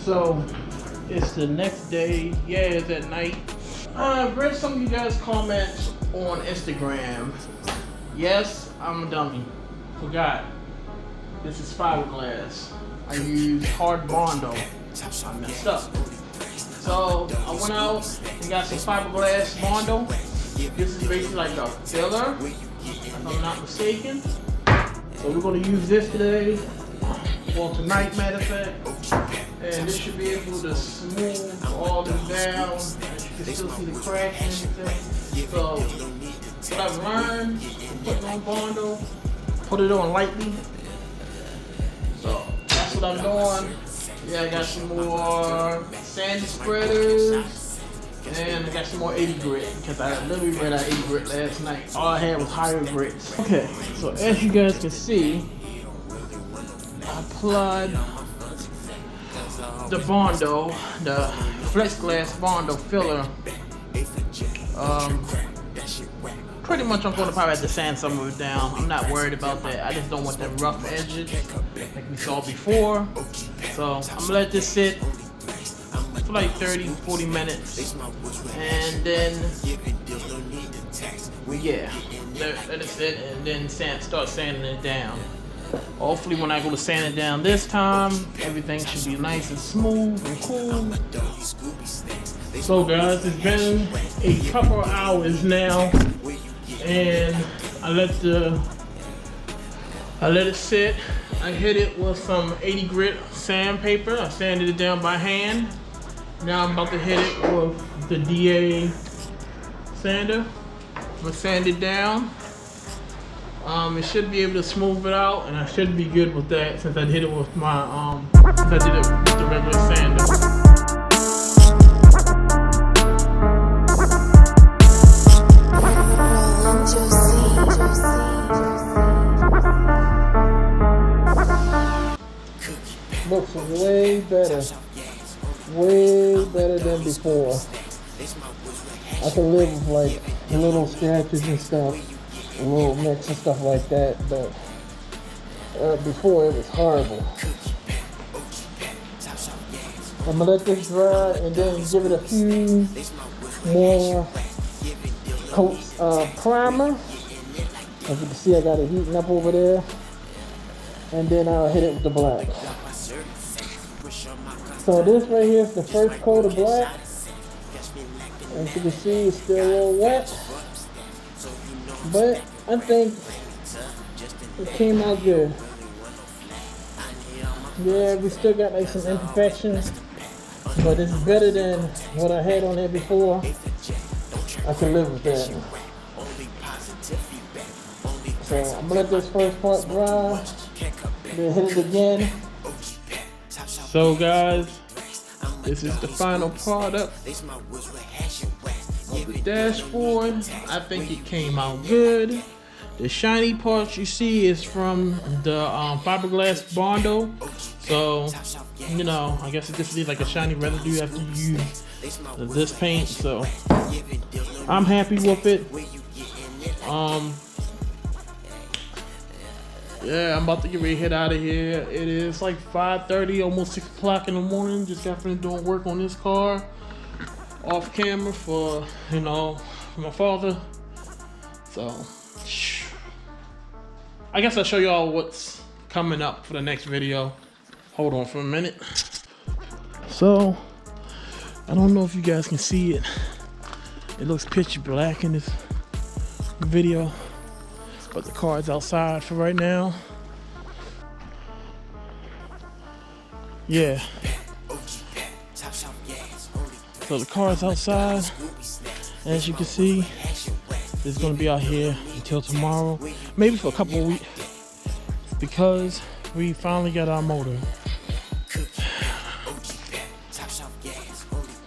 So it's the next day. Yeah, it's at night. I've read some of you guys' comments on Instagram. Yes, I'm a dummy. Forgot. This is fiberglass. I used hard Bondo. I messed up. So I went out and got some fiberglass Bondo. This is basically like a filler, if I'm not mistaken. So we're going to use this today, well tonight matter of fact, and this should be able to smooth all this down. You can still see the crack and everything. So what I've learned, putting on Bondo, put it on lightly. So that's what I'm doing. Yeah, I got some more sandy spreaders, and I got some more 80 grit because I literally ran out of 80 grit last night. All I had was higher grits. Okay, so as you guys can see, I applied the Bondo, the flex glass Bondo filler. Pretty much I'm going to probably have to sand some of it down. I'm not worried about that. I just don't want them rough edges like we saw before. So I'm going to let this sit for like 30-40 minutes. And then, yeah, let it sit and then start sanding it down. Hopefully when I go to sand it down this time, everything should be nice and smooth and cool. So guys, it's been a couple of hours now. And I let it sit. I hit it with some 80 grit sandpaper. I sanded it down by hand. Now I'm about to hit it with the DA sander. I'm gonna sand it down. It should be able to smooth it out, and I should be good with that since I hit it with my since I did it with the regular sander. Looks way better than before. I can live with like little scratches and stuff, little nicks and stuff like that, but before it was horrible. I'm gonna let this dry and then give it a few more coats of primer. As you can see, I got it heating up over there, and then I'll hit it with the black. So this right here is the first coat of black. As you can see, it's still a little wet, but I think it came out good. Yeah, we still got like some imperfections, but it's better than what I had on there before. I can live with that. So I'm gonna let this first part dry, then hit it again. So guys, this is the final product of the dashboard. I think it came out good. The shiny parts you see is from the fiberglass Bondo. So, you know, I guess it just needs like a shiny residue after you use this paint. So, I'm happy with it. Yeah, I'm about to get ready to head out of here. It is like 5:30, almost 6 o'clock in the morning. Just got finished doing work on this car off camera for, you know, for my father. So, I guess I'll show y'all what's coming up for the next video. Hold on for a minute. So, I don't know if you guys can see it. It looks pitch black in this video, but the car's outside for right now. Yeah. So the car's outside. As you can see, it's gonna be out here until tomorrow, maybe for a couple of weeks, because we finally got our motor.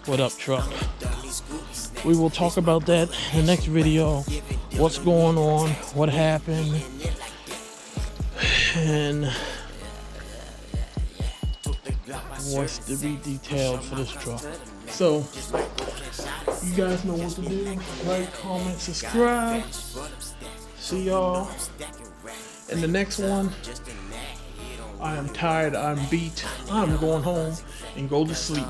What up, truck? We will talk about that in the next video. What's going on, what happened, and what's to be detailed for this truck. So, you guys know what to do. Like, comment, subscribe. See y'all in the next one. I am tired. I'm beat. I'm going home and go to sleep.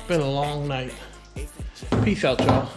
Been a long night. Peace out, y'all.